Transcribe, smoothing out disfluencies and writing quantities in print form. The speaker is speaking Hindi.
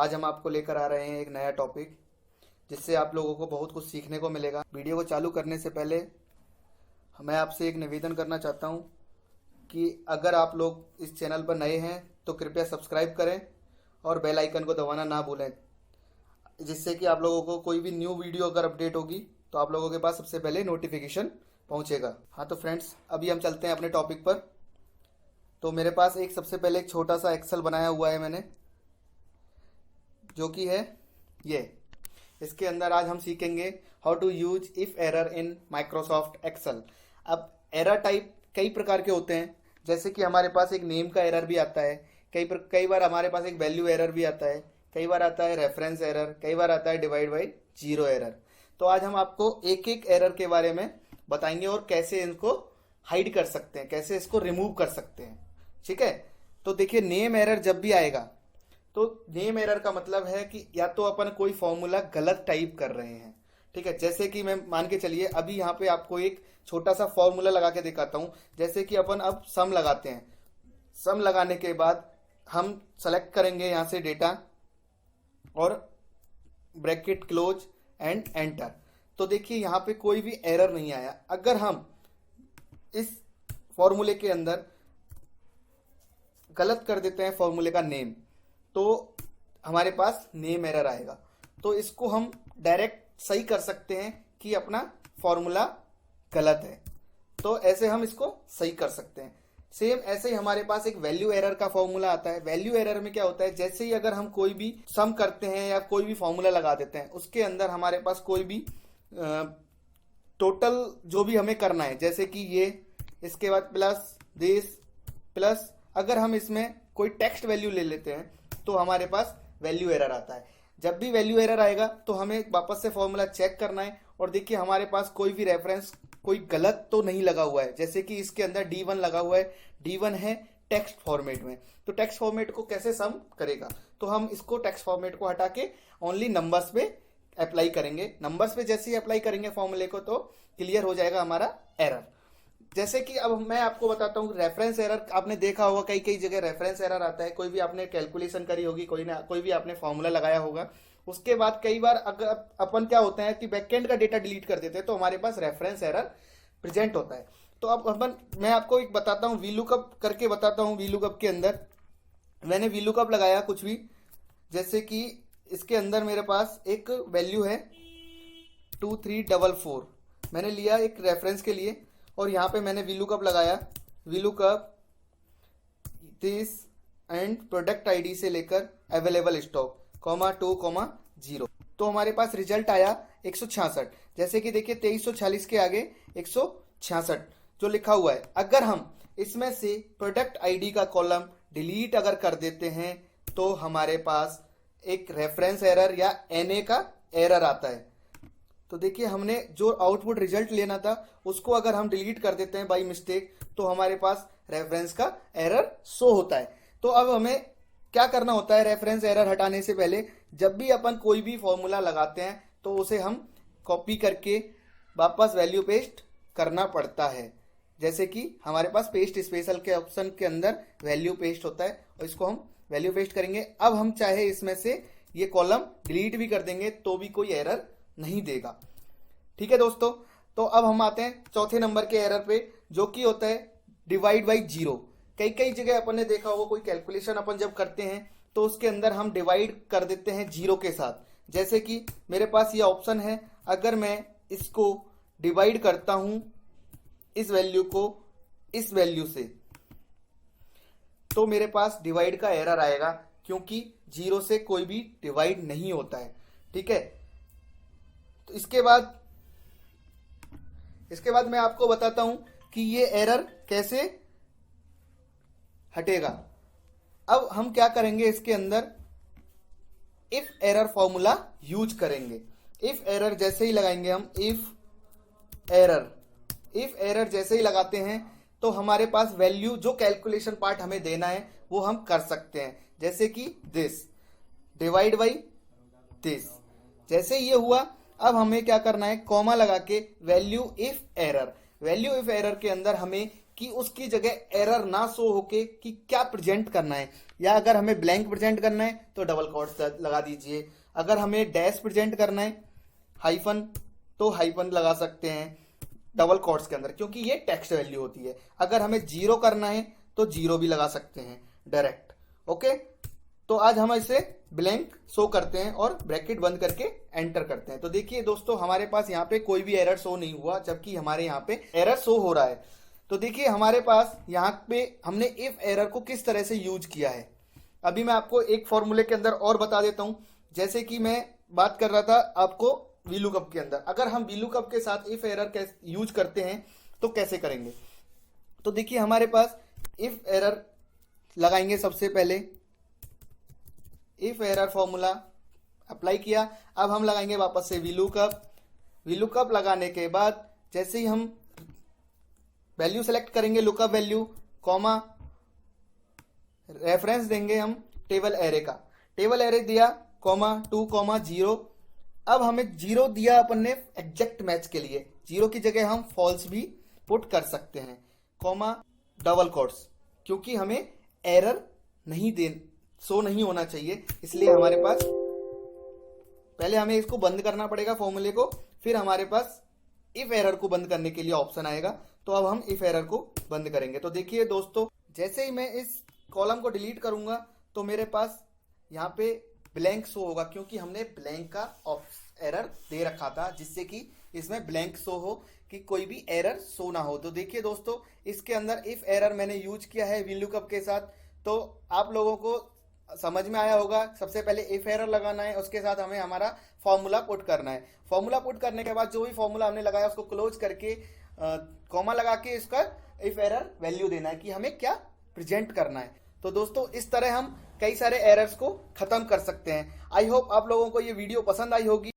आज हम आपको लेकर आ रहे हैं एक नया टॉपिक, जिससे आप लोगों को बहुत कुछ सीखने को मिलेगा। वीडियो को चालू करने से पहले मैं आपसे एक निवेदन करना चाहता हूं कि अगर आप लोग इस चैनल पर नए हैं तो कृपया सब्सक्राइब करें और बेल आइकन को दबाना ना भूलें, जिससे कि आप लोगों को कोई भी न्यू वीडियो अगर अपडेट होगी तो आप लोगों के पास सबसे पहले नोटिफिकेशन पहुंचेगा। हाँ तो फ्रेंड्स, अभी हम चलते हैं अपने टॉपिक पर। तो मेरे पास सबसे पहले एक छोटा सा एक्सेल बनाया हुआ है मैंने, जो कि है ये। इसके अंदर आज हम सीखेंगे how to use if error in Microsoft Excel. अब एरर टाइप कई प्रकार के होते हैं, जैसे कि हमारे पास एक नेम का एरर भी आता है, कई बार हमारे पास एक वैल्यू एरर भी आता है, कई बार आता है रेफरेंस एरर, कई बार आता है डिवाइड बाई जीरो एरर। तो आज हम आपको एक एक एरर के बारे में बताएंगे और कैसे इनको हाइड कर सकते हैं, कैसे इसको रिमूव कर सकते हैं। ठीक है, तो देखिए नेम एरर जब भी आएगा तो नेम एरर का मतलब है कि या तो अपन कोई फॉर्मूला गलत टाइप कर रहे हैं। ठीक है, जैसे कि मैं मान के चलिए अभी यहाँ पे आपको एक छोटा सा फॉर्मूला लगा के दिखाता हूं। जैसे कि अपन अब सम लगाते हैं, सम लगाने के बाद हम सेलेक्ट करेंगे यहाँ से डेटा और ब्रैकेट क्लोज एंड एंटर। तो देखिए यहाँ पे कोई भी एरर नहीं आया। अगर हम इस फॉर्मूले के अंदर गलत कर देते हैं फॉर्मूले का नेम, तो हमारे पास नेम एरर आएगा। तो इसको हम डायरेक्ट सही कर सकते हैं कि अपना फॉर्मूला गलत है, तो ऐसे हम इसको सही कर सकते हैं। सेम ऐसे ही हमारे पास एक वैल्यू एरर का फॉर्मूला आता है। वैल्यू एरर में क्या होता है, जैसे ही अगर हम कोई भी सम करते हैं या कोई भी फॉर्मूला लगा देते हैं, उसके अंदर हमारे पास कोई भी टोटल जो भी हमें करना है, जैसे कि ये, इसके बाद प्लस दिस प्लस, अगर हम इसमें कोई टेक्स्ट वैल्यू ले लेते हैं तो हमारे पास वैल्यू एरर आता है। जब भी वैल्यू एरर आएगा तो हमें वापस से फॉर्मूला चेक करना है और देखिए हमारे पास कोई भी रेफरेंस कोई गलत तो नहीं लगा हुआ है। जैसे कि इसके अंदर D1 लगा हुआ है, D1 है टेक्स्ट फॉर्मेट में। तो टेक्स्ट फॉर्मेट को कैसे सम करेगा, तो हम इसको टेक्स्ट फॉर्मेट को हटा के ओनली नंबर्स पे अप्लाई करेंगे। नंबर्स पे जैसे ही अप्लाई करेंगे फॉर्मूले को तो क्लियर हो जाएगा हमारा एरर। जैसे कि अब मैं आपको बताता हूँ रेफरेंस एरर। आपने देखा होगा कई कई जगह रेफरेंस एरर आता है। कोई भी आपने कैलकुलेशन करी होगी, कोई भी आपने फॉर्मूला लगाया होगा, उसके बाद कई बार अगर अपन क्या होता है कि बैकएंड का डेटा डिलीट कर देते हैं तो हमारे पास रेफरेंस एरर प्रेजेंट होता है। तो अब मैं आपको एक बताता हूँ, वीलुकअप करके बताता हूँ। वीलुकअप के अंदर मैंने वीलुकअप लगाया कुछ भी, जैसे कि इसके अंदर मेरे पास एक वैल्यू है 2344, मैंने लिया एक रेफरेंस के लिए और यहाँ पे मैंने वीलुकअप लगाया। VLOOKUP this and product ID से लेकर अवेलेबल स्टॉक (2,0) तो हमारे पास रिजल्ट आया 166। जैसे कि देखिए 2346 के आगे 166 जो लिखा हुआ है। अगर हम इसमें से प्रोडक्ट आईडी का कॉलम डिलीट अगर कर देते हैं तो हमारे पास एक रेफरेंस एरर या NA का एरर आता है। तो देखिए हमने जो आउटपुट रिजल्ट लेना था उसको अगर हम डिलीट कर देते हैं बाई मिस्टेक तो हमारे पास रेफरेंस का एरर शो होता है। तो अब हमें क्या करना होता है, रेफरेंस एरर हटाने से पहले जब भी अपन कोई भी फॉर्मूला लगाते हैं तो उसे हम कॉपी करके वापस वैल्यू पेस्ट करना पड़ता है। जैसे कि हमारे पास पेस्ट स्पेशल के ऑप्शन के अंदर वैल्यू पेस्ट होता है और इसको हम वैल्यू पेस्ट करेंगे। अब हम चाहे इसमें से ये कॉलम डिलीट भी कर देंगे तो भी कोई एरर नहीं देगा। ठीक है दोस्तों, तो अब हम आते हैं चौथे नंबर के एरर पे, जो कि होता है डिवाइड बाई जीरो। कई कई जगह अपन ने देखा होगा कोई कैलकुलेशन अपन जब करते हैं तो उसके अंदर हम डिवाइड कर देते हैं जीरो के साथ। जैसे कि मेरे पास ये ऑप्शन है, अगर मैं इसको डिवाइड करता हूं इस वैल्यू को इस वैल्यू से तो मेरे पास डिवाइड का एरर आएगा, क्योंकि जीरो से कोई भी डिवाइड नहीं होता है। ठीक है, तो इसके बाद मैं आपको बताता हूं कि ये एरर कैसे हटेगा। अब हम क्या करेंगे, इसके अंदर इफ एरर फॉर्मूला यूज करेंगे। इफ एरर जैसे ही लगाएंगे हम, इफ एरर जैसे ही लगाते हैं तो हमारे पास वैल्यू जो कैलकुलेशन पार्ट हमें देना है वो हम कर सकते हैं। जैसे कि दिस डिवाइड बाई दिस, जैसे ये हुआ अब हमें क्या करना है, कॉमा लगा के वैल्यू इफ एरर के अंदर हमें कि उसकी जगह एरर ना शो होके कि क्या प्रेजेंट करना है, या अगर हमें ब्लैंक प्रेजेंट करना है तो डबल कोट्स लगा दीजिए, अगर हमें डैश प्रेजेंट करना है हाइफन तो हाइफन लगा सकते हैं डबल कोट्स के अंदर, क्योंकि ये टेक्स्ट वैल्यू होती है। अगर हमें जीरो करना है तो जीरो भी लगा सकते हैं डायरेक्ट। ओके, तो आज हम इसे ब्लैंक शो करते हैं और ब्रैकेट बंद करके एंटर करते हैं। तो देखिए दोस्तों, हमारे पास यहाँ पे कोई भी एरर शो नहीं हुआ, जबकि हमारे यहाँ पे एरर शो हो रहा है। तो देखिए हमारे पास यहाँ पे हमने इफ एरर को किस तरह से यूज किया है, अभी मैं आपको एक फॉर्मूले के अंदर और बता देता हूँ। जैसे कि मैं बात कर रहा था आपको वीलुकअप के अंदर, अगर हम वीलुकअप के साथ इफ एरर यूज करते हैं तो कैसे करेंगे। तो देखिए हमारे पास इफ एरर लगाएंगे, सबसे पहले इफ एरर फॉर्मूला अप्लाई किया। अब हम लगाएंगे वापस से वीलुकअप। वीलुकअप लगाने के बाद जैसे ही हम वैल्यू सेलेक्ट करेंगे लुकअप वैल्यू, कॉमा रेफरेंस देंगे हम टेबल एरे का, टेबल एरे दिया कॉमा 2 कॉमा 0। अब हमें 0 दिया अपन ने एग्जैक्ट मैच के लिए, 0 की जगह हम फॉल्स भी पुट कर सकते हैं, कॉमा डबल कोट्स, क्योंकि हमें एरर नहीं शो नहीं होना चाहिए, इसलिए हमारे पास पहले हमें इसको बंद करना पड़ेगा फॉर्मूले को, फिर हमारे पास इफ एरर को बंद करने के लिए ऑप्शन आएगा। तो अब हम इफ एरर को बंद करेंगे। तो देखिए दोस्तों, जैसे ही मैं इस कॉलम को डिलीट करूंगा तो मेरे पास यहाँ पे ब्लैंक शो होगा, क्योंकि हमने ब्लैंक का एरर दे रखा था, जिससे कि इसमें ब्लैंक शो हो कि कोई भी एरर शो ना हो। तो देखिए दोस्तों, इसके अंदर इफ एरर मैंने यूज किया है वीलुकअप के साथ, तो आप लोगों को समझ में आया होगा। सबसे पहले इफ एरर लगाना है, उसके साथ हमें हमारा फॉर्मूला पुट करना है। फॉर्मूला पुट करने के बाद जो भी फॉर्मूला हमने लगाया उसको क्लोज करके कॉमा लगा के इसका इफ एरर वैल्यू देना है कि हमें क्या प्रेजेंट करना है। तो दोस्तों, इस तरह हम कई सारे एरर्स को खत्म कर सकते हैं। आई होप आप लोगों को ये वीडियो पसंद आई होगी।